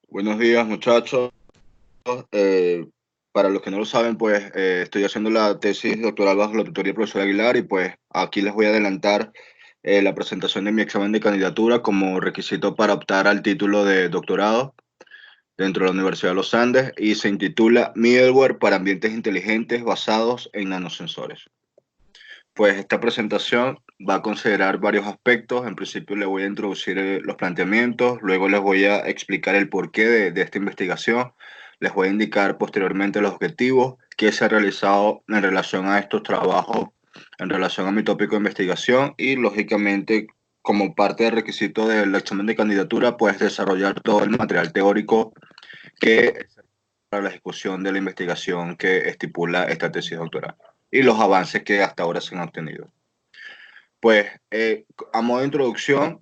Buenos días, muchachos. Eh, para los que no lo saben, pues estoy haciendo la tesis doctoral bajo la tutoría del profesor Aguilar y pues aquí les voy a adelantar la presentación de mi examen de candidatura como requisito para optar al título de doctorado dentro de la Universidad de los Andes y se intitula Middleware para ambientes inteligentes basados en nanosensores. Pues esta presentación va a considerar varios aspectos. En principio le voy a introducir los planteamientos, luego les voy a explicar el porqué de esta investigación, les voy a indicar posteriormente los objetivos que se ha realizado en relación a estos trabajos, en relación a mi tópico de investigación y lógicamente como parte del requisito del examen de candidatura, pues desarrollar todo el material teórico que para la ejecución de la investigación que estipula esta tesis doctoral y los avances que hasta ahora se han obtenido. Pues a modo de introducción,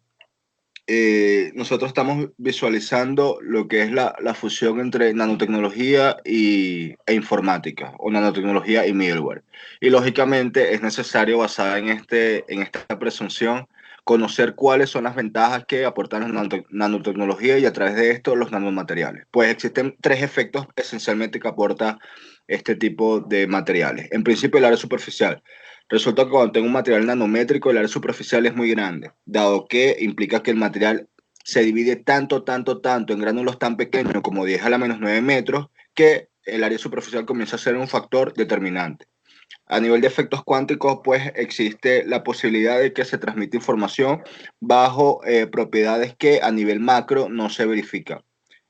nosotros estamos visualizando lo que es la fusión entre nanotecnología e informática, o nanotecnología y middleware. Y lógicamente es necesario, basada en esta presunción, conocer cuáles son las ventajas que aportan la nanotecnología y a través de esto los nanomateriales. Pues existen tres efectos esencialmente que aporta este tipo de materiales. En principio, el área superficial. Resulta que cuando tengo un material nanométrico, el área superficial es muy grande, dado que implica que el material se divide tanto en gránulos tan pequeños como 10 a la menos 9 metros, que el área superficial comienza a ser un factor determinante. A nivel de efectos cuánticos, pues existe la posibilidad de que se transmita información bajo propiedades que a nivel macro no se verifican.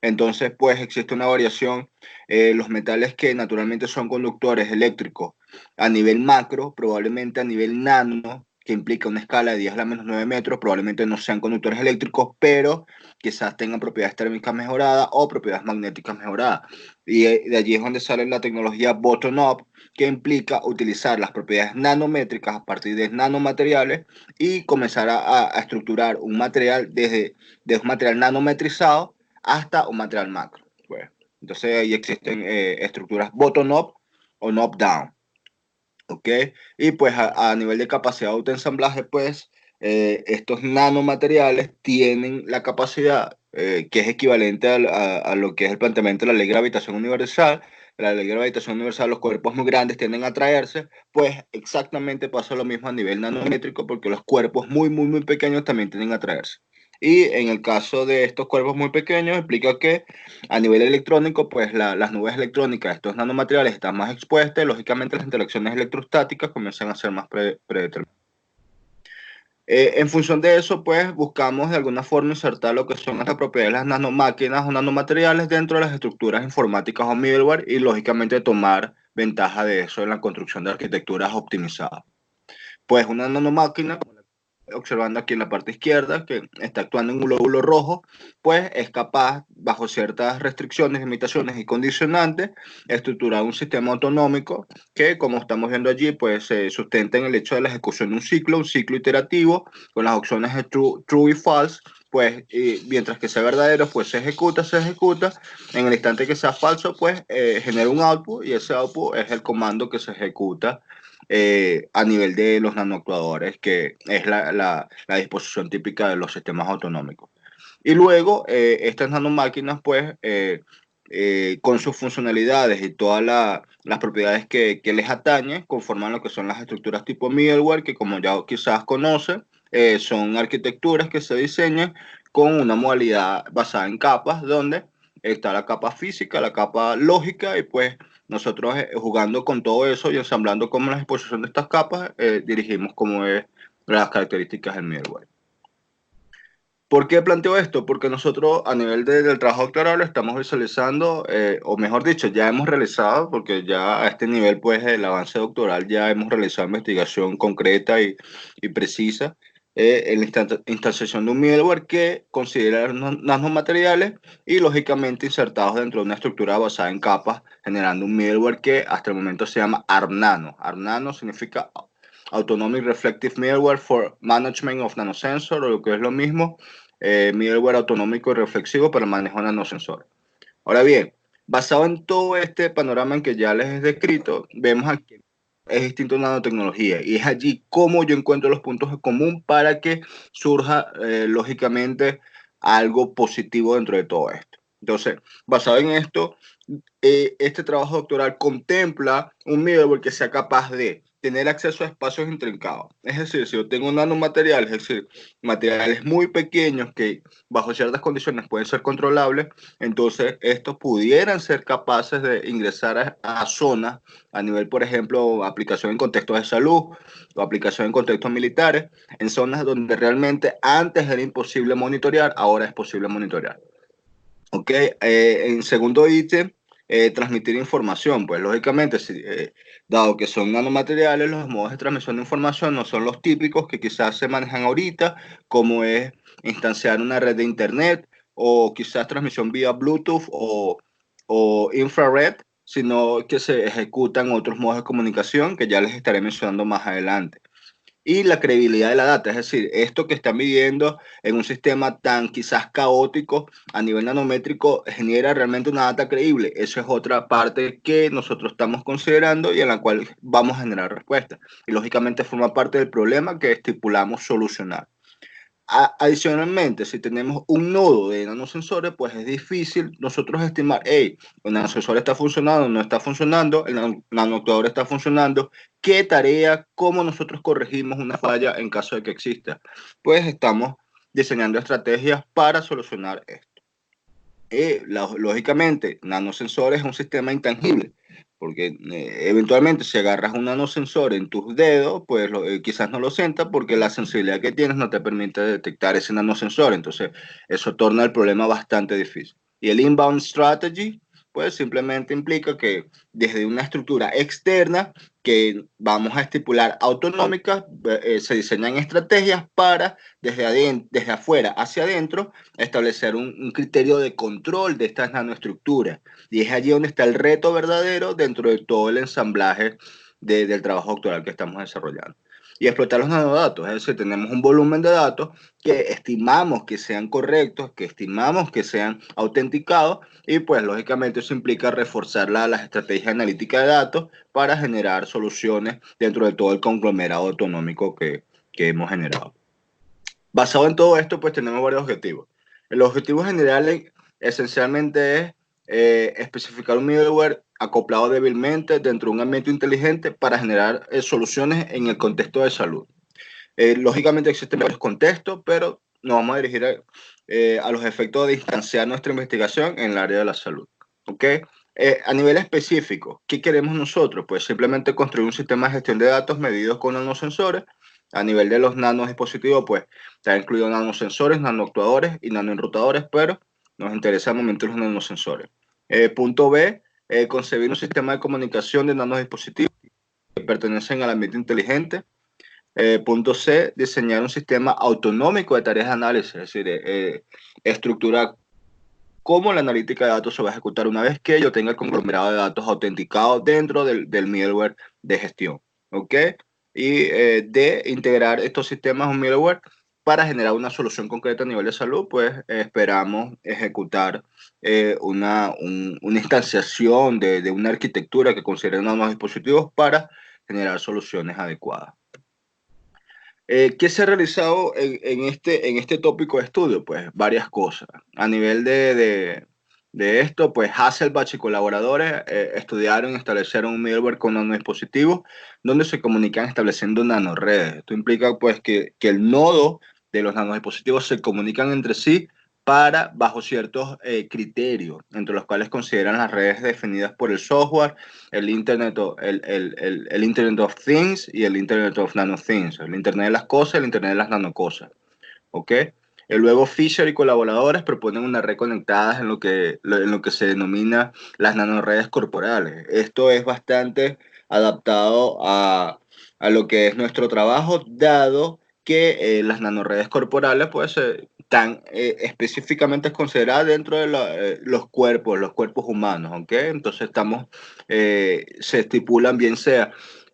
Entonces, pues existe una variación. Los metales que naturalmente son conductores eléctricos a nivel macro, probablemente a nivel nano, que implica una escala de 10 a la menos 9 metros, probablemente no sean conductores eléctricos, pero quizás tengan propiedades térmicas mejoradas o propiedades magnéticas mejoradas. Y de allí es donde sale la tecnología bottom-up, que implica utilizar las propiedades nanométricas a partir de nanomateriales y comenzar a estructurar un material desde un material nanometrizado hasta un material macro. Pues, entonces ahí existen estructuras bottom-up o top-down. ¿Ok? Y pues a nivel de capacidad de autoensamblaje, pues estos nanomateriales tienen la capacidad que es equivalente a lo que es el planteamiento de la ley de gravitación universal. La ley de gravitación universal, los cuerpos muy grandes tienden a atraerse, pues exactamente pasa lo mismo a nivel nanométrico, porque los cuerpos muy pequeños también tienden a atraerse. Y en el caso de estos cuerpos muy pequeños, implica que a nivel electrónico, pues las nubes electrónicas, estos nanomateriales están más expuestas y lógicamente las interacciones electrostáticas comienzan a ser más predeterminadas. En función de eso, pues buscamos de alguna forma insertar lo que son las propiedades de las nanomáquinas o nanomateriales dentro de las estructuras informáticas o middleware y lógicamente tomar ventaja de eso en la construcción de arquitecturas optimizadas. Pues una nanomáquina, observando aquí en la parte izquierda, que está actuando en un glóbulo rojo, pues es capaz, bajo ciertas restricciones, limitaciones y condicionantes, estructurar un sistema autonómico que, como estamos viendo allí, pues se sustenta en el hecho de la ejecución de un ciclo iterativo, con las opciones de true y false, pues mientras que sea verdadero, pues se ejecuta, en el instante que sea falso, pues genera un output y ese output es el comando que se ejecuta a nivel de los nanoactuadores, que es la disposición típica de los sistemas autonómicos. Y luego, estas nanomáquinas, pues, con sus funcionalidades y todas las propiedades que les atañen, conforman lo que son las estructuras tipo middleware, que como ya quizás conocen, son arquitecturas que se diseñan con una modalidad basada en capas, donde está la capa física, la capa lógica, y pues nosotros jugando con todo eso y ensamblando como la disposición de estas capas, dirigimos como es las características del middleware. ¿Por qué planteo esto? Porque nosotros a nivel del trabajo doctoral estamos visualizando, o mejor dicho, ya hemos realizado, porque ya a este nivel, pues, el avance doctoral ya hemos realizado investigación concreta y precisa en la instanciación de un middleware que considera nanomateriales y lógicamente insertados dentro de una estructura basada en capas, generando un middleware que hasta el momento se llama ARNANO. ARNANO significa Autonomic Reflective Middleware for Management of Nanosensor, o lo que es lo mismo, middleware autonómico y reflexivo para el manejo de nanosensores. Ahora bien, basado en todo este panorama en que ya les he descrito, vemos aquí es distinto a nanotecnología y es allí cómo yo encuentro los puntos en común para que surja, lógicamente, algo positivo dentro de todo esto. Entonces, basado en esto, este trabajo doctoral contempla un middleware que sea capaz de tener acceso a espacios intrincados. Es decir, si yo tengo nanomateriales, es decir, materiales muy pequeños que bajo ciertas condiciones pueden ser controlables, entonces estos pudieran ser capaces de ingresar a zonas a nivel, por ejemplo, aplicación en contextos de salud o aplicación en contextos militares, en zonas donde realmente antes era imposible monitorear, ahora es posible monitorear. Ok, en segundo ítem, transmitir información. Pues lógicamente, dado que son nanomateriales, los modos de transmisión de información no son los típicos que quizás se manejan ahorita, como es instanciar una red de internet o quizás transmisión vía Bluetooth o infrared, sino que se ejecutan otros modos de comunicación que ya les estaré mencionando más adelante y la credibilidad de la data, es decir, esto que están midiendo en un sistema tan quizás caótico a nivel nanométrico genera realmente una data creíble. Eso es otra parte que nosotros estamos considerando y en la cual vamos a generar respuestas. Y lógicamente forma parte del problema que estipulamos solucionar. Adicionalmente, si tenemos un nodo de nanosensores, pues es difícil nosotros estimar, hey, el nanosensor está funcionando, no está funcionando, el nanoactuador está funcionando, qué tarea, cómo nosotros corregimos una falla en caso de que exista. Pues estamos diseñando estrategias para solucionar esto. Lógicamente, nanosensores es un sistema intangible, porque eventualmente si agarras un nanosensor en tus dedos, pues quizás no lo sientas porque la sensibilidad que tienes no te permite detectar ese nanosensor, entonces eso torna el problema bastante difícil. Y el inbound strategy, pues simplemente implica que desde una estructura externa que vamos a estipular autonómicas, se diseñan estrategias para desde afuera hacia adentro establecer un criterio de control de estas nanoestructuras. Y es allí donde está el reto verdadero dentro de todo el ensamblaje del trabajo doctoral que estamos desarrollando. Y explotar los nanodatos, es decir, tenemos un volumen de datos que estimamos que sean correctos, que estimamos que sean autenticados, y pues lógicamente eso implica reforzar las estrategias analíticas de datos para generar soluciones dentro de todo el conglomerado autonómico que hemos generado. Basado en todo esto, pues tenemos varios objetivos. El objetivo general esencialmente es especificar un middleware acoplado débilmente dentro de un ambiente inteligente para generar soluciones en el contexto de salud. Lógicamente existen varios contextos, pero nos vamos a dirigir a los efectos de distanciar nuestra investigación en el área de la salud. ¿Ok? A nivel específico, ¿qué queremos nosotros? Pues simplemente construir un sistema de gestión de datos medidos con nanosensores. A nivel de los nanosdispositivos, pues está incluido nanosensores, nanoactuadores y nanoenrutadores, pero nos interesa al momento los nanosensores. Punto B, concebir un sistema de comunicación de nanosdispositivos que pertenecen al ambiente inteligente. Punto C, diseñar un sistema autonómico de tareas de análisis, es decir, estructurar cómo la analítica de datos se va a ejecutar una vez que yo tenga el conglomerado de datos autenticados dentro del middleware de gestión. ¿Ok? Y D, integrar estos sistemas a un middleware para generar una solución concreta a nivel de salud, pues esperamos ejecutar una instanciación de una arquitectura que considere unos dispositivos para generar soluciones adecuadas. ¿Qué se ha realizado en este tópico de estudio? Pues varias cosas. A nivel de esto, pues Hasselbach y colaboradores estudiaron y establecieron un middleware con nanodispositivos donde se comunican estableciendo nanoredes. Esto implica pues que el nodo de los nanodispositivos se comunican entre sí para, bajo ciertos criterios, entre los cuales consideran las redes definidas por el software, el Internet of Things y el Internet of Nanothings, el Internet de las cosas y el Internet de las nanocosas. ¿Ok? Luego Fisher y colaboradores proponen una red conectada en lo que se denomina las nanoredes corporales. Esto es bastante adaptado a lo que es nuestro trabajo, dado que las nanoredes corporales pues, están específicamente consideradas dentro de los cuerpos humanos. ¿Ok? Entonces se estipulan bien sea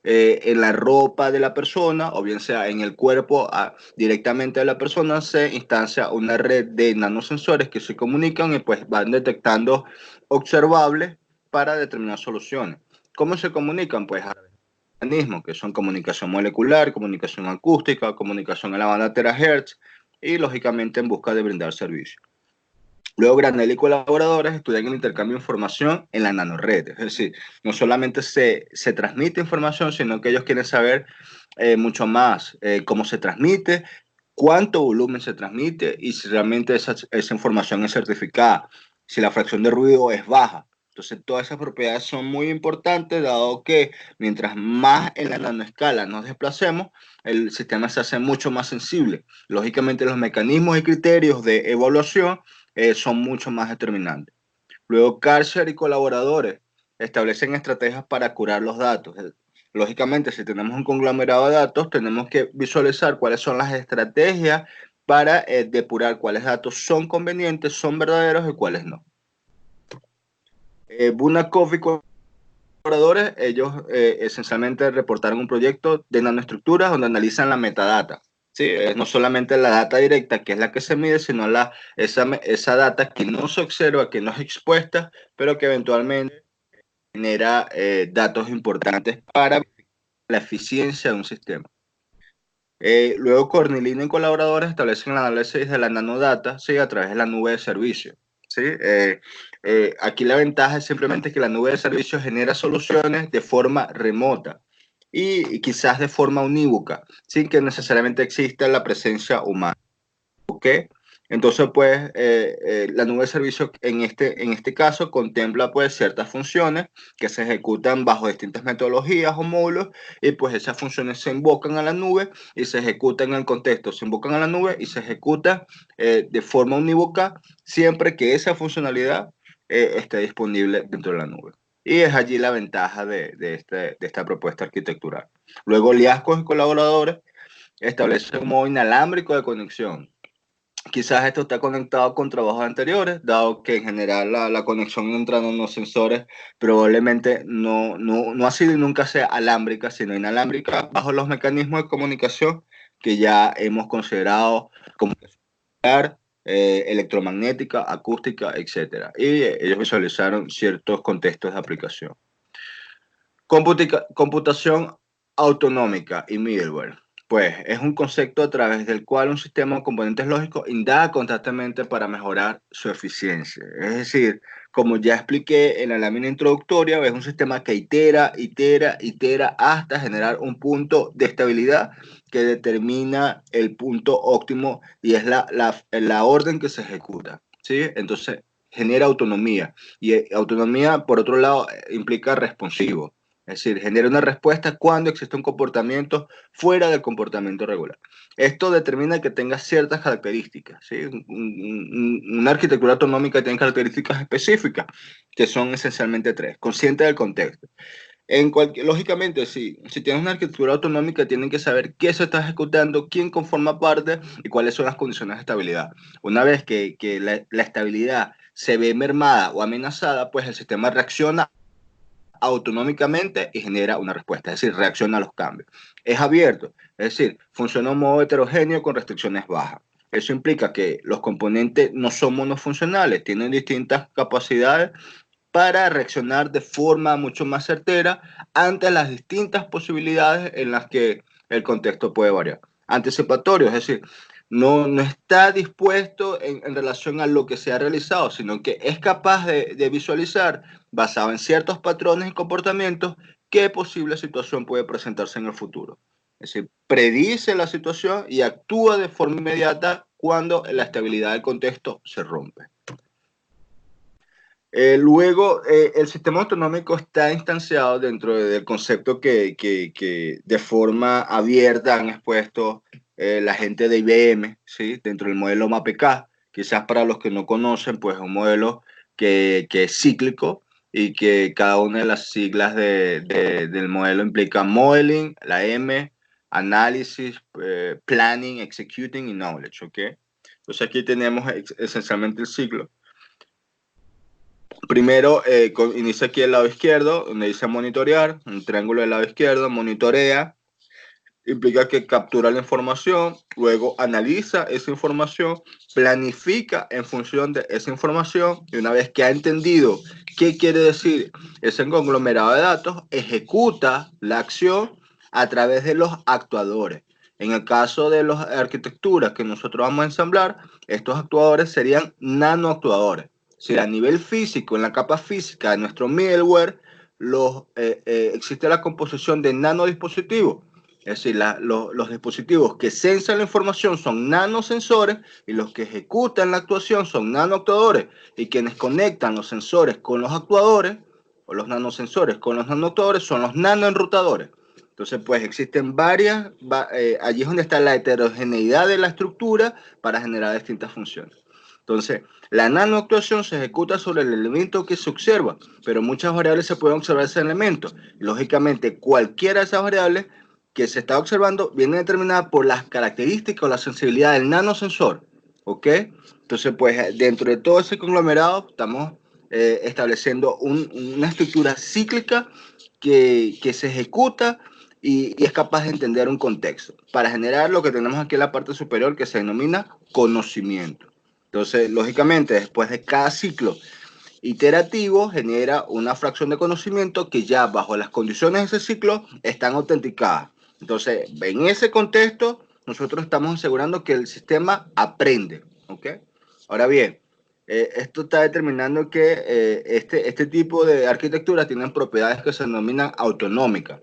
en la ropa de la persona o bien sea en el cuerpo directamente de la persona, se instancia una red de nanosensores que se comunican y pues van detectando observables para determinar soluciones. ¿Cómo se comunican? Pues a mecanismos que son comunicación molecular, comunicación acústica, comunicación a la banda terahertz, y lógicamente en busca de brindar servicio. Luego Granel y colaboradores estudian el intercambio de información en la nanored, es decir, no solamente se transmite información, sino que ellos quieren saber mucho más cómo se transmite, cuánto volumen se transmite y si realmente esa información es certificada, si la fracción de ruido es baja. Entonces, todas esas propiedades son muy importantes, dado que mientras más en la nanoescala nos desplacemos, el sistema se hace mucho más sensible. Lógicamente, los mecanismos y criterios de evaluación son mucho más determinantes. Luego, Karcher y colaboradores establecen estrategias para curar los datos. Lógicamente, si tenemos un conglomerado de datos, tenemos que visualizar cuáles son las estrategias para depurar cuáles datos son convenientes, son verdaderos y cuáles no. Bunakov y colaboradores, ellos esencialmente reportaron un proyecto de nanoestructuras donde analizan la metadata. Sí, no solamente la data directa, que es la que se mide, sino esa data que no se observa, que no es expuesta, pero que eventualmente genera datos importantes para la eficiencia de un sistema. Luego, Cornelina y colaboradores establecen el análisis de la nanodata, ¿sí? A través de la nube de servicio. ¿Sí? Aquí la ventaja es simplemente que la nube de servicio genera soluciones de forma remota y quizás de forma unívoca, sin que necesariamente exista la presencia humana. ¿Ok? Entonces, pues, la nube de servicio en este caso contempla, pues, ciertas funciones que se ejecutan bajo distintas metodologías o módulos y, pues, esas funciones se invocan a la nube y se ejecutan en el contexto, se invocan a la nube y se ejecutan de forma unívoca siempre que esa funcionalidad esté disponible dentro de la nube. Y es allí la ventaja de esta propuesta arquitectural. Luego, Liascos y colaboradores establecen un modo inalámbrico de conexión. Quizás esto está conectado con trabajos anteriores, dado que en general la conexión entre los sensores probablemente no ha sido y nunca sea alámbrica, sino inalámbrica, bajo los mecanismos de comunicación que ya hemos considerado como electromagnética, acústica, etc. Y ellos visualizaron ciertos contextos de aplicación. Computación autonómica y middleware. Pues es un concepto a través del cual un sistema de componentes lógicos indaga constantemente para mejorar su eficiencia. Es decir, como ya expliqué en la lámina introductoria, es un sistema que itera hasta generar un punto de estabilidad que determina el punto óptimo y es la orden que se ejecuta. ¿Sí? Entonces, genera autonomía. Y autonomía, por otro lado, implica responsivo. Es decir, genera una respuesta cuando existe un comportamiento fuera del comportamiento regular. Esto determina que tenga ciertas características. ¿Sí? Una arquitectura autonómica tiene características específicas, que son esencialmente tres. Consciente del contexto. Lógicamente, si tienes una arquitectura autonómica, tienen que saber qué se está ejecutando, quién conforma parte y cuáles son las condiciones de estabilidad. Una vez que la estabilidad se ve mermada o amenazada, pues el sistema reacciona autonómicamente y genera una respuesta, es decir, reacciona a los cambios. Es abierto, es decir, funciona en modo heterogéneo con restricciones bajas. Eso implica que los componentes no son monofuncionales, tienen distintas capacidades para reaccionar de forma mucho más certera ante las distintas posibilidades en las que el contexto puede variar. Anticipatorio, es decir, no está dispuesto en relación a lo que se ha realizado, sino que es capaz de visualizar, basado en ciertos patrones y comportamientos, qué posible situación puede presentarse en el futuro. Es decir, predice la situación y actúa de forma inmediata cuando la estabilidad del contexto se rompe. Luego, el sistema autonómico está instanciado dentro del concepto que de forma abierta han expuesto la gente de IBM, ¿sí? Dentro del modelo MAPK. Quizás para los que no conocen, pues es un modelo que es cíclico y que cada una de las siglas del modelo implica modeling, la M, análisis, planning, executing y knowledge, ¿ok? Entonces aquí tenemos esencialmente el ciclo. Primero, inicia aquí el lado izquierdo, donde dice monitorear, un triángulo del lado izquierdo, monitorea, implica que captura la información, luego analiza esa información, planifica en función de esa información, y una vez que ha entendido qué quiere decir ese conglomerado de datos, ejecuta la acción a través de los actuadores. En el caso de las arquitecturas que nosotros vamos a ensamblar, estos actuadores serían nanoactuadores. Si a nivel físico, en la capa física de nuestro middleware, existe la composición de nanodispositivos. Es decir, los dispositivos que sensan la información son nanosensores y los que ejecutan la actuación son nanoactuadores. Y quienes conectan los sensores con los actuadores, o los nanosensores con los nanoactuadores, son los nanoenrutadores. Entonces, pues existen allí es donde está la heterogeneidad de la estructura para generar distintas funciones. Entonces, la nanoactuación se ejecuta sobre el elemento que se observa, pero muchas variables se pueden observar ese elemento. Lógicamente, cualquiera de esas variables que se está observando viene determinada por las características o la sensibilidad del nanosensor, ¿ok? Entonces, pues dentro de todo ese conglomerado estamos estableciendo una estructura cíclica que se ejecuta y es capaz de entender un contexto para generar lo que tenemos aquí en la parte superior que se denomina conocimiento. Entonces, lógicamente, después de cada ciclo iterativo genera una fracción de conocimiento que ya bajo las condiciones de ese ciclo están autenticadas. Entonces, en ese contexto, nosotros estamos asegurando que el sistema aprende, ¿ok? Ahora bien, esto está determinando que este tipo de arquitectura tienen propiedades que se denominan autonómicas.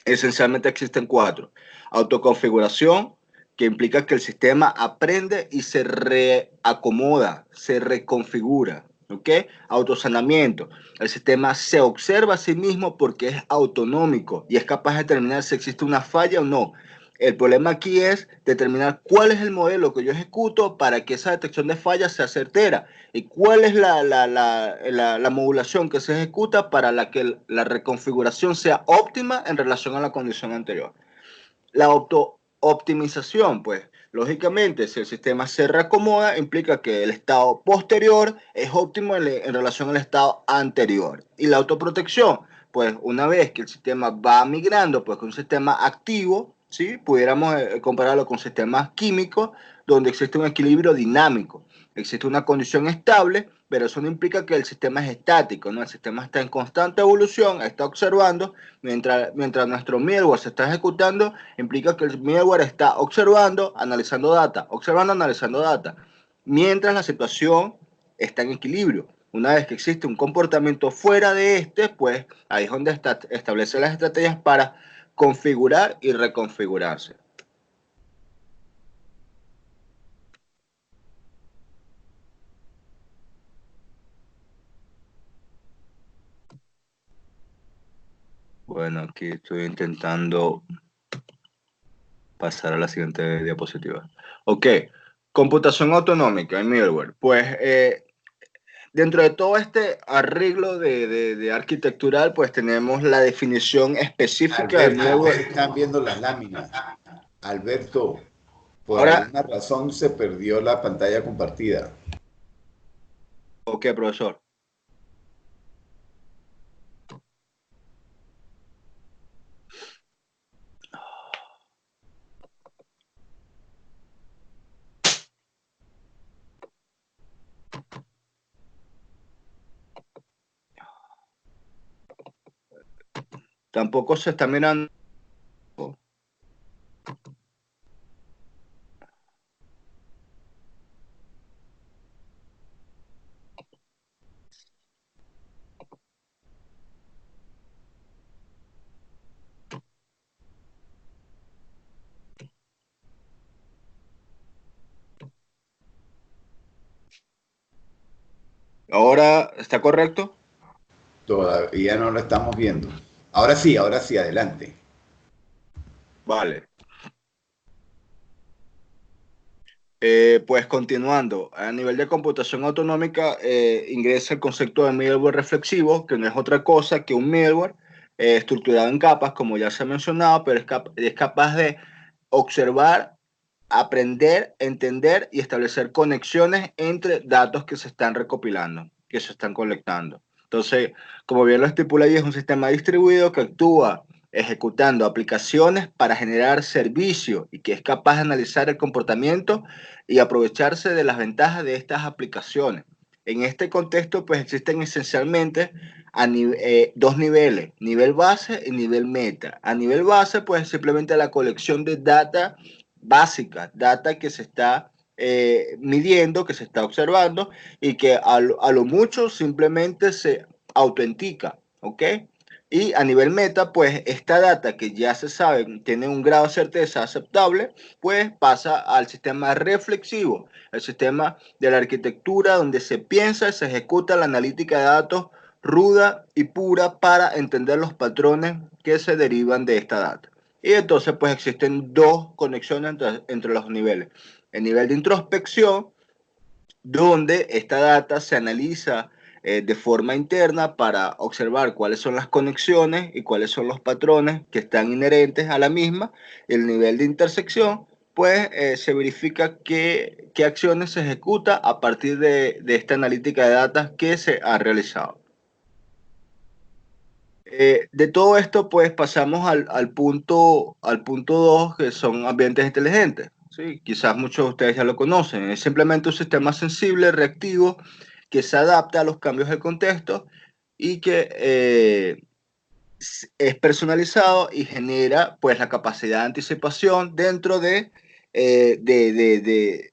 Esencialmente existen cuatro. Autoconfiguración, que implica que el sistema aprende y se reacomoda, se reconfigura. ¿Ok? Autosanamiento. El sistema se observa a sí mismo porque es autonómico y es capaz de determinar si existe una falla o no. El problema aquí es determinar cuál es el modelo que yo ejecuto para que esa detección de fallas sea certera y cuál es la modulación que se ejecuta para que la reconfiguración sea óptima en relación a la condición anterior. La optimización, pues, lógicamente, si el sistema se reacomoda, implica que el estado posterior es óptimo en relación al estado anterior. Y la autoprotección, pues, una vez que el sistema va migrando, pues, con un sistema activo, ¿sí? Pudiéramos compararlo con sistemas químicos, donde existe un equilibrio dinámico. Existe una condición estable, pero eso no implica que el sistema es estático, ¿no? El sistema está en constante evolución, está observando, mientras nuestro middleware se está ejecutando, implica que el middleware está observando, analizando data, mientras la situación está en equilibrio. Una vez que existe un comportamiento fuera de este, pues ahí es donde establece las estrategias para configurar y reconfigurarse. Bueno, aquí estoy intentando pasar a la siguiente diapositiva. Ok, computación autonómica en middleware. Pues dentro de todo este arreglo de arquitectural, pues tenemos la definición específica del Alberto, no middleware. se están viendo las láminas. Alberto, por Ahora, alguna razón se perdió la pantalla compartida. ok, profesor. Tampoco se está mirando. Ahora, ¿está correcto? Todavía no lo estamos viendo. ahora sí, adelante. Vale. Pues continuando, a nivel de computación autonómica ingresa el concepto de middleware reflexivo, que no es otra cosa que un middleware estructurado en capas, como ya se ha mencionado, pero es capaz de observar, aprender, entender y establecer conexiones entre datos que se están recopilando, que se están colectando. Entonces, como bien lo estipula ahí, es un sistema distribuido que actúa ejecutando aplicaciones para generar servicio y que es capaz de analizar el comportamiento y aprovecharse de las ventajas de estas aplicaciones. En este contexto, pues existen esencialmente dos niveles, nivel base y nivel meta. A nivel base, pues simplemente la colección de data básica, data que se está midiendo, que se está observando y que a lo mucho simplemente se autentica, ¿ok? Y a nivel meta, pues esta data que ya se sabe tiene un grado de certeza aceptable, pues pasa al sistema reflexivo, el sistema de la arquitectura donde se piensa y se ejecuta la analítica de datos ruda y pura para entender los patrones que se derivan de esta data. Y entonces pues existen dos conexiones entre los niveles. El nivel de introspección, donde esta data se analiza de forma interna para observar cuáles son las conexiones y cuáles son los patrones que están inherentes a la misma. El nivel de intersección, pues se verifica qué acciones se ejecuta a partir de esta analítica de datos que se ha realizado. De todo esto, pues pasamos al punto 2, que son ambientes inteligentes. ¿Sí? Quizás muchos de ustedes ya lo conocen. Es simplemente un sistema sensible, reactivo, que se adapta a los cambios de contexto y que es personalizado y genera pues la capacidad de anticipación dentro de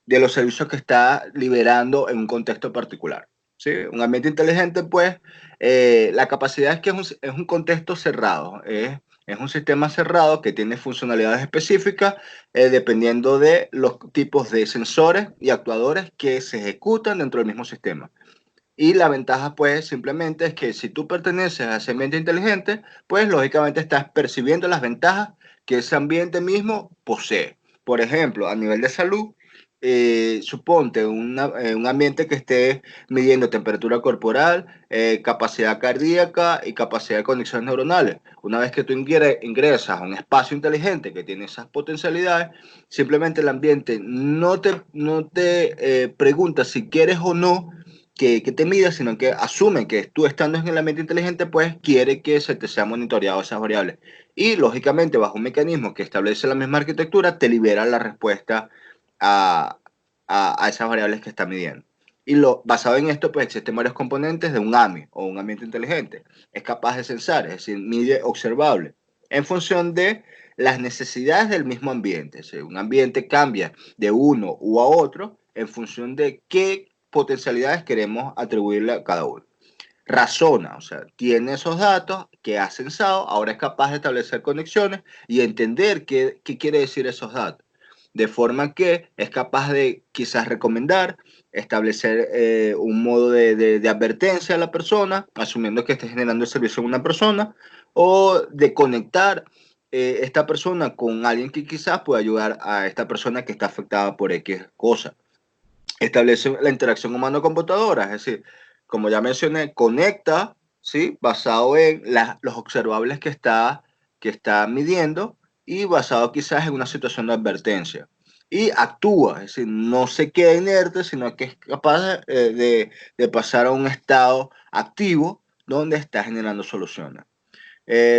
los servicios que está liberando en un contexto particular. ¿Sí? Un ambiente inteligente, pues, la capacidad es que es un contexto cerrado, es un sistema cerrado que tiene funcionalidades específicas dependiendo de los tipos de sensores y actuadores que se ejecutan dentro del mismo sistema. Y la ventaja, pues, simplemente es que si tú perteneces a ese ambiente inteligente, pues, lógicamente estás percibiendo las ventajas que ese ambiente mismo posee. Por ejemplo, a nivel de salud, suponte un ambiente que esté midiendo temperatura corporal, capacidad cardíaca y capacidad de conexiones neuronales. Una vez que tú ingresas a un espacio inteligente que tiene esas potencialidades, simplemente el ambiente no te pregunta si quieres o no que te mida, sino que asume que tú estando en el ambiente inteligente, pues quiere que se te sea monitoreado esas variables. Y lógicamente, bajo un mecanismo que establece la misma arquitectura, te libera la respuesta a, a esas variables que está midiendo. Y basado en esto, pues existen varios componentes de un AMI o un ambiente inteligente. Es capaz de censar, es decir, mide observable, en función de las necesidades del mismo ambiente. Es decir, un ambiente cambia de uno u a otro en función de qué potencialidades queremos atribuirle a cada uno. Razona, o sea, tiene esos datos que ha censado, ahora es capaz de establecer conexiones y entender qué quiere decir esos datos. De forma que es capaz de quizás recomendar, establecer un modo de advertencia a la persona, asumiendo que esté generando el servicio en una persona, o de conectar esta persona con alguien que quizás pueda ayudar a esta persona que está afectada por X cosa. Establece la interacción humano-computadora, es decir, como ya mencioné, conecta, ¿sí? Basado en los observables que está midiendo y basado quizás en una situación de advertencia. Y actúa, es decir, no se queda inerte, sino que es capaz de pasar a un estado activo donde está generando soluciones.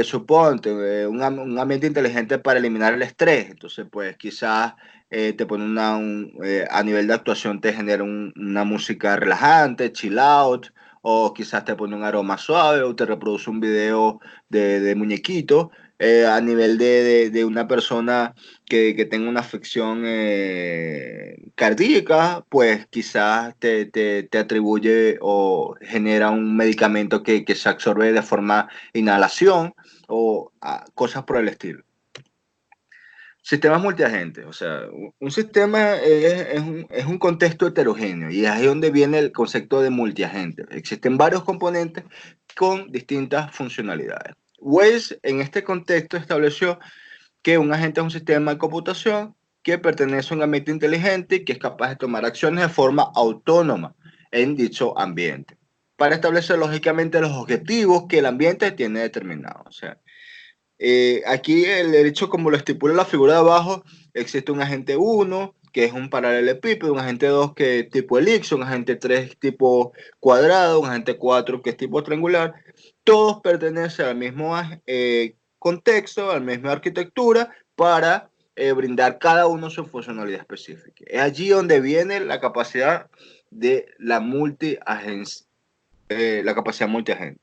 Suponte, un ambiente inteligente para eliminar el estrés. Entonces, pues quizás te pone a nivel de actuación te genera una música relajante, chill out, o quizás te pone un aroma suave, o te reproduce un video de muñequito. A nivel de una persona que tenga una afección cardíaca, pues quizás te atribuye o genera un medicamento que se absorbe de forma inhalación o cosas por el estilo. Sistemas multiagentes, o sea, un sistema es un contexto heterogéneo y es ahí donde viene el concepto de multiagente. Existen varios componentes con distintas funcionalidades. Waze en este contexto estableció que un agente es un sistema de computación que pertenece a un ambiente inteligente y que es capaz de tomar acciones de forma autónoma en dicho ambiente, para establecer lógicamente los objetivos que el ambiente tiene determinados. O sea, aquí el derecho, como lo estipula la figura de abajo, existe un agente 1, que es un paralelepípedo, un agente 2 que es tipo elipse, un agente 3 tipo cuadrado, un agente 4 que es tipo triangular. Todos pertenecen al mismo contexto, a la misma arquitectura, para brindar cada uno su funcionalidad específica. Es allí donde viene la capacidad de la la capacidad multiagente.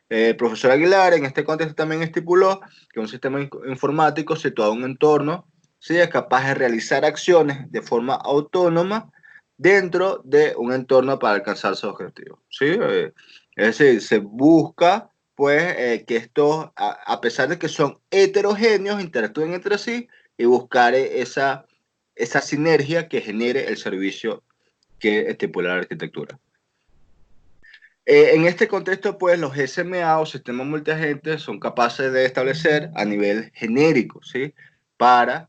El profesor Aguilar en este contexto también estipuló que un sistema informático situado en un entorno, ¿sí?, es capaz de realizar acciones de forma autónoma dentro de un entorno para alcanzar sus objetivos, ¿sí? Es decir, se busca pues que estos, a pesar de que son heterogéneos, interactúen entre sí y buscar esa sinergia que genere el servicio que estipula la arquitectura. En este contexto, pues los SMA o sistemas multiagentes son capaces de establecer a nivel genérico, ¿sí?, para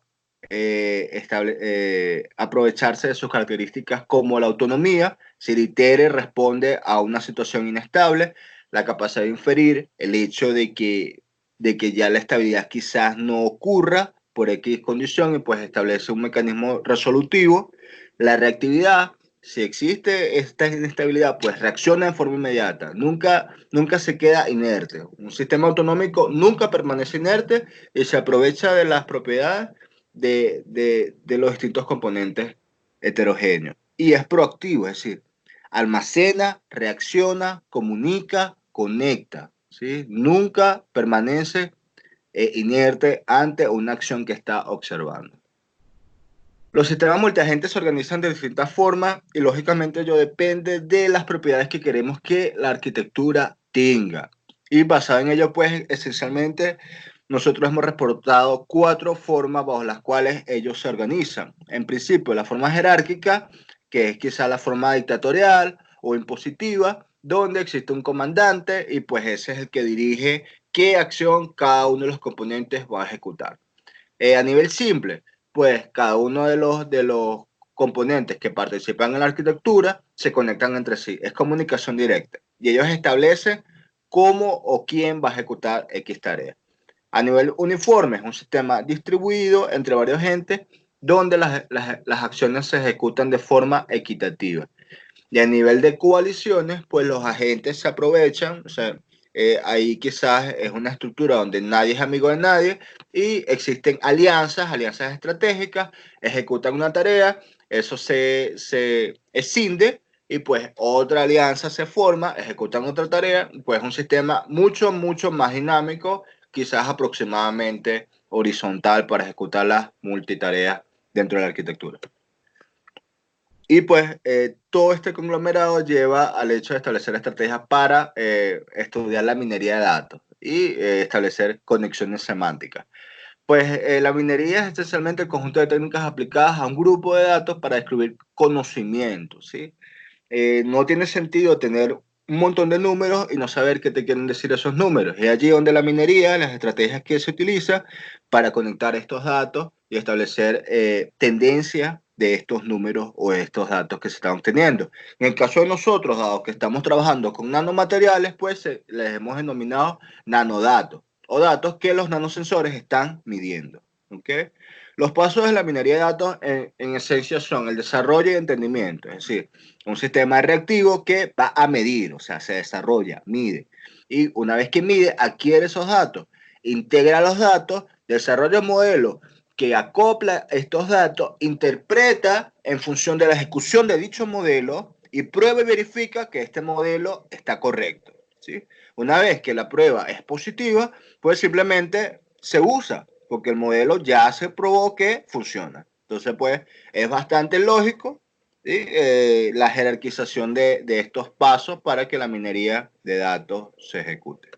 aprovecharse de sus características como la autonomía, si el ITER responde a una situación inestable, la capacidad de inferir, el hecho de que ya la estabilidad quizás no ocurra por X condición y pues establece un mecanismo resolutivo, la reactividad, si existe esta inestabilidad, pues reacciona de forma inmediata, nunca se queda inerte. Un sistema autonómico nunca permanece inerte y se aprovecha de las propiedades de los distintos componentes heterogéneos. Y es proactivo, es decir, almacena, reacciona, comunica, conecta, ¿sí? Nunca permanece inerte ante una acción que está observando. Los sistemas multiagentes se organizan de distintas formas y lógicamente ello depende de las propiedades que queremos que la arquitectura tenga. Y basado en ello, pues esencialmente nosotros hemos reportado 4 formas bajo las cuales ellos se organizan. En principio, la forma jerárquica, que es quizá la forma dictatorial o impositiva, donde existe un comandante y pues ese es el que dirige qué acción cada uno de los componentes va a ejecutar. A nivel simple, pues cada uno de los componentes que participan en la arquitectura se conectan entre sí. Es comunicación directa. Y ellos establecen cómo o quién va a ejecutar X tarea. A nivel uniforme, es un sistema distribuido entre varios entes donde las acciones se ejecutan de forma equitativa. Y a nivel de coaliciones, pues los agentes se aprovechan, o sea, ahí quizás es una estructura donde nadie es amigo de nadie y existen alianzas estratégicas, ejecutan una tarea, eso se escinde y pues otra alianza se forma, ejecutan otra tarea, pues un sistema mucho más dinámico, quizás aproximadamente horizontal para ejecutar las multitareas dentro de la arquitectura. Y pues todo este conglomerado lleva al hecho de establecer estrategias para estudiar la minería de datos y establecer conexiones semánticas. Pues la minería es esencialmente el conjunto de técnicas aplicadas a un grupo de datos para describir conocimiento, ¿sí? No tiene sentido tener un montón de números y no saber qué te quieren decir esos números. Es allí donde la minería, las estrategias que se utilizan para conectar estos datos y establecer tendencias de estos números o de estos datos que se están obteniendo. En el caso de nosotros, dado que estamos trabajando con nanomateriales, pues les hemos denominado nanodatos o datos que los nanosensores están midiendo. ¿Okay? Los pasos de la minería de datos en esencia son el desarrollo y entendimiento, es decir, un sistema reactivo que va a medir, o sea, se desarrolla, mide. Y una vez que mide, adquiere esos datos, integra los datos, desarrolla un modelo que acopla estos datos, interpreta en función de la ejecución de dicho modelo y prueba y verifica que este modelo está correcto, ¿sí? Una vez que la prueba es positiva, pues simplemente se usa, porque el modelo ya se probó que funciona. Entonces, pues, es bastante lógico, ¿sí? La jerarquización de estos pasos para que la minería de datos se ejecute.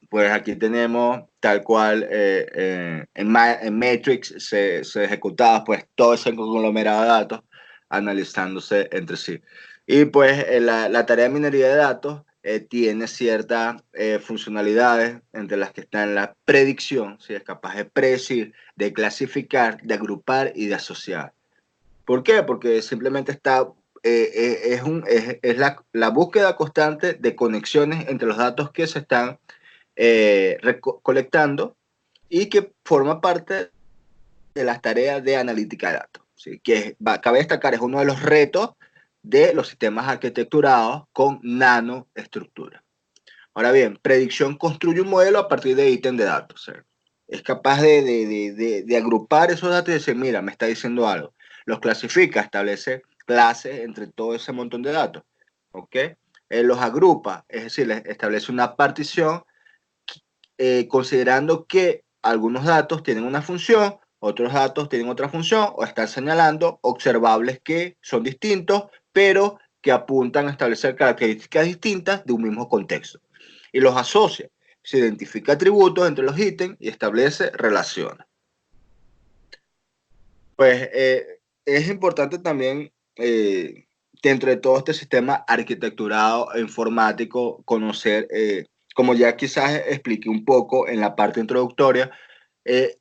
Pues aquí tenemos tal cual en Matrix se ejecutaba pues todo ese conglomerado de datos analizándose entre sí. Y pues la tarea de minería de datos tiene ciertas funcionalidades entre las que están la predicción, si es capaz de predecir, de clasificar, de agrupar y de asociar. ¿Por qué? Porque simplemente es la búsqueda constante de conexiones entre los datos que se están recolectando y que forma parte de las tareas de analítica de datos. ¿Sí? Cabe destacar, es uno de los retos de los sistemas arquitecturados con nanoestructura. Ahora bien, predicción construye un modelo a partir de ítem de datos. ¿Sí? Es capaz de agrupar esos datos y decir, mira, me está diciendo algo. Los clasifica, establece clases entre todo ese montón de datos, ¿ok? Los agrupa, es decir, les establece una partición considerando que algunos datos tienen una función, otros datos tienen otra función, o están señalando observables que son distintos, pero que apuntan a establecer características distintas de un mismo contexto. Y los asocia. Se identifica atributos entre los ítems y establece relaciones. Pues es importante también, dentro de todo este sistema arquitecturado e informático, conocer, como ya quizás expliqué un poco en la parte introductoria, eh,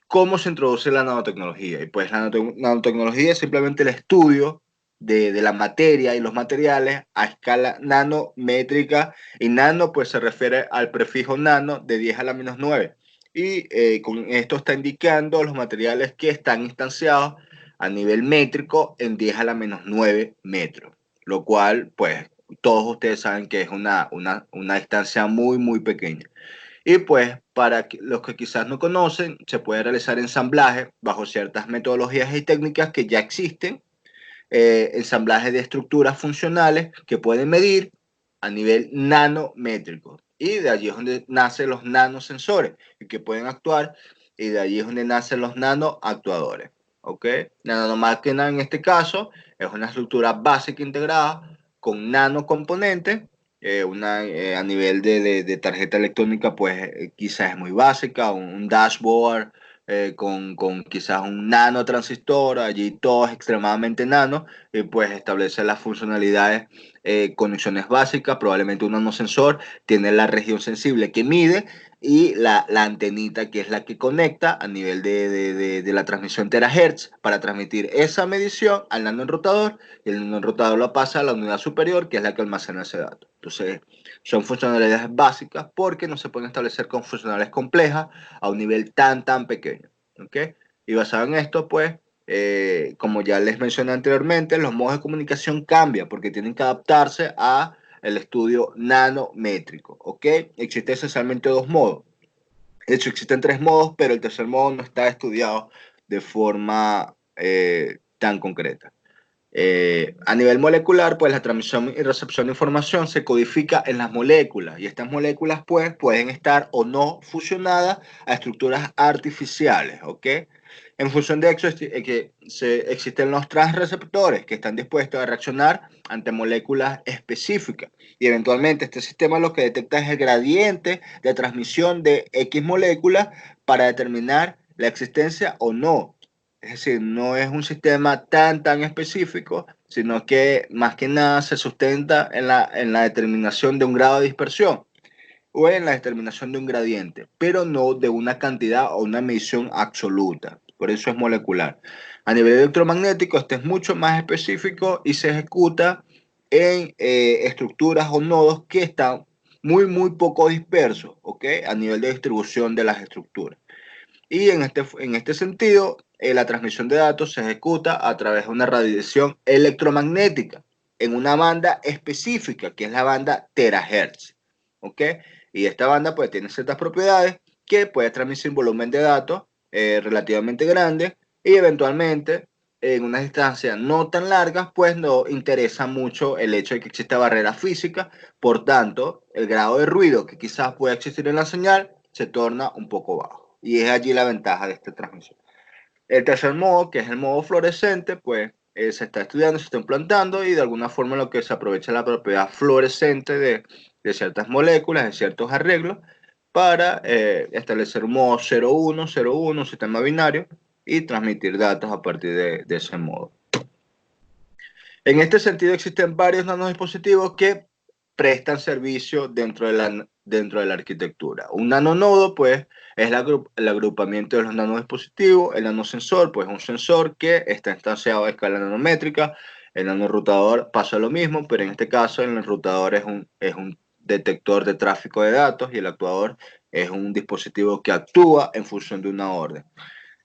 cómo se introduce la nanotecnología. Y pues la nanotecnología es simplemente el estudio de la materia y los materiales a escala nanométrica, y nano pues se refiere al prefijo nano de 10 a la menos 9. Y con esto está indicando los materiales que están instanciados a nivel métrico en 10 a la menos 9 metros, lo cual pues todos ustedes saben que es una distancia muy, muy pequeña. Y pues para los que quizás no conocen, se puede realizar ensamblaje bajo ciertas metodologías y técnicas que ya existen, ensamblaje de estructuras funcionales que pueden medir a nivel nanométrico. Y de allí es donde nacen los nanosensores y que pueden actuar, y de allí es donde nacen los nanoactuadores. ¿Ok? La nanomáquina en este caso es una estructura básica integrada con nanocomponentes. A nivel de tarjeta electrónica, pues quizás es muy básica, un dashboard con quizás un nanotransistor, allí todo es extremadamente nano, y pues establece las funcionalidades, conexiones básicas, probablemente un nanosensor tiene la región sensible que mide, y la antenita que es la que conecta a nivel de la transmisión terahertz para transmitir esa medición al nanoenrutador, y el nanoenrutador lo pasa a la unidad superior, que es la que almacena ese dato. Entonces, son funcionalidades básicas porque no se pueden establecer con funcionalidades complejas a un nivel tan pequeño. ¿Ok? Y basado en esto, pues, como ya les mencioné anteriormente, los modos de comunicación cambian porque tienen que adaptarse a el estudio nanométrico. ¿Ok? Existen esencialmente dos modos. De hecho, existen tres modos, pero el tercer modo no está estudiado de forma tan concreta. A nivel molecular, pues la transmisión y recepción de información se codifica en las moléculas, y estas moléculas pues pueden estar o no fusionadas a estructuras artificiales, ¿ok? En función de eso existen los transreceptores que están dispuestos a reaccionar ante moléculas específicas, y eventualmente este sistema lo que detecta es el gradiente de transmisión de X moléculas para determinar la existencia o no. Es decir, no es un sistema tan específico, sino que más que nada se sustenta en la determinación de un grado de dispersión o en la determinación de un gradiente, pero no de una cantidad o una medición absoluta. Por eso es molecular. A nivel electromagnético, este es mucho más específico y se ejecuta en estructuras o nodos que están muy poco dispersos, ¿ok? A nivel de distribución de las estructuras. Y en este sentido, la transmisión de datos se ejecuta a través de una radiación electromagnética en una banda específica, que es la banda terahertz. ¿Ok? Y esta banda pues tiene ciertas propiedades que puede transmitir un volumen de datos relativamente grande, y eventualmente en unas distancias no tan largas pues no interesa mucho el hecho de que exista barrera física. Por tanto, el grado de ruido que quizás pueda existir en la señal se torna un poco bajo. Y es allí la ventaja de esta transmisión. El tercer modo, que es el modo fluorescente, pues se está estudiando, se está implantando, y de alguna forma lo que se aprovecha la propiedad fluorescente de ciertas moléculas, de ciertos arreglos, para establecer un modo 0101, un sistema binario, y transmitir datos a partir de ese modo. En este sentido, existen varios nanodispositivos que prestan servicio dentro de la arquitectura. Un nanonodo, pues, es el agrupamiento de los nanodispositivos. El nanosensor, pues, es un sensor que está instanciado a escala nanométrica. El nanorrutador pasa lo mismo, pero en este caso el enrutador es un detector de tráfico de datos, y el actuador es un dispositivo que actúa en función de una orden.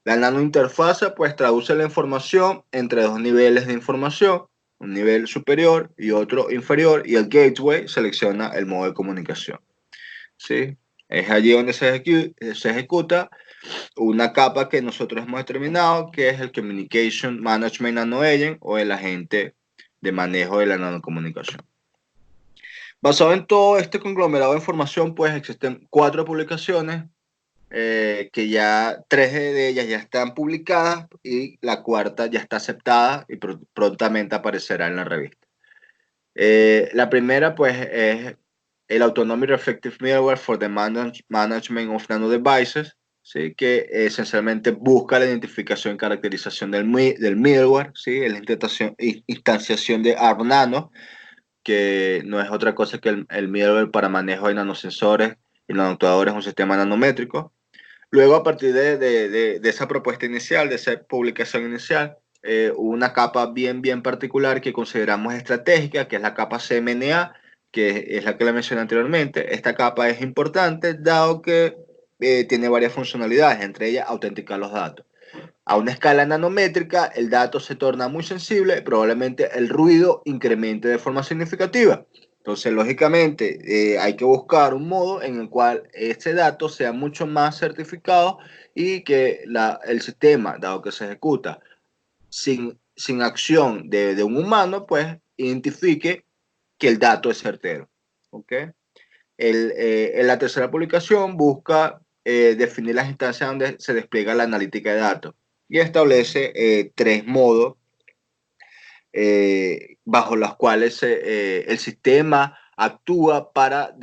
La nanointerfase pues traduce la información entre dos niveles de información, un nivel superior y otro inferior, y el gateway selecciona el modo de comunicación. ¿Sí? Es allí donde se ejecuta una capa que nosotros hemos determinado que es el Communication Management Nano Agent o el agente de manejo de la nanocomunicación. Basado en todo este conglomerado de información, pues existen 4 publicaciones que ya 3 de ellas ya están publicadas y la cuarta ya está aceptada y prontamente aparecerá en la revista. La primera, pues, es el Autonomic Reflective Middleware for the Management of Nano Devices, ¿sí? Que esencialmente busca la identificación y caracterización del middleware, ¿sí? La instanciación de ARM Nano, que no es otra cosa que el middleware para manejo de nanosensores y nanoactuadores, un sistema nanométrico. Luego, a partir de esa propuesta inicial, de esa publicación inicial, hubo una capa bien particular que consideramos estratégica, que es la capa CMNA, que es la que le mencioné anteriormente. Esta capa es importante, dado que tiene varias funcionalidades, entre ellas autenticar los datos. A una escala nanométrica, el dato se torna muy sensible y probablemente el ruido incremente de forma significativa. Entonces, lógicamente, hay que buscar un modo en el cual este dato sea mucho más certificado y que el sistema, dado que se ejecuta sin acción de un humano, pues identifique que el dato es certero. ¿Okay? En la tercera publicación busca definir las instancias donde se despliega la analítica de datos y establece 3 modos bajo los cuales el sistema actúa para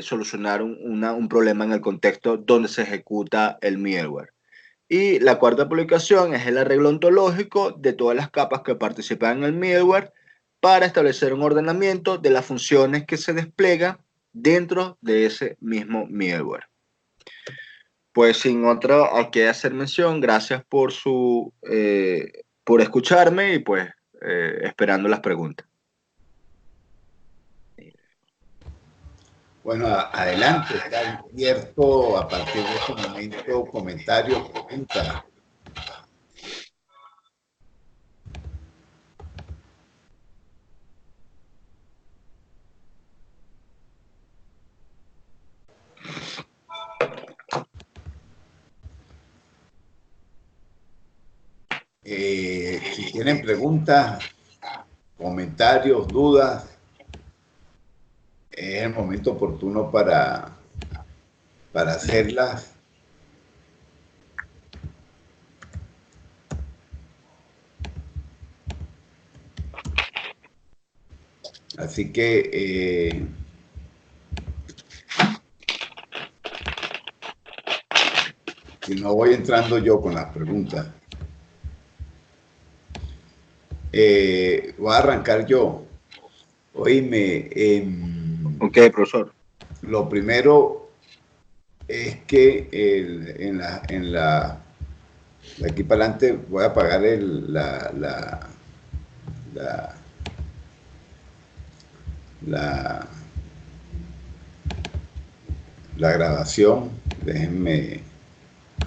solucionar un problema en el contexto donde se ejecuta el middleware. Y la cuarta publicación es el arreglo ontológico de todas las capas que participan en el middleware para establecer un ordenamiento de las funciones que se despliegan dentro de ese mismo middleware. Pues sin otra hay que hacer mención, gracias por escucharme y pues esperando las preguntas. Bueno, adelante, está abierto a partir de este momento comentarios, preguntas. Si tienen preguntas, comentarios, dudas, es el momento oportuno para hacerlas. Así que si no voy entrando yo con las preguntas, voy a arrancar yo. Oíme, Ok, profesor. lo primero es que de aquí para adelante voy a apagar la grabación. Déjenme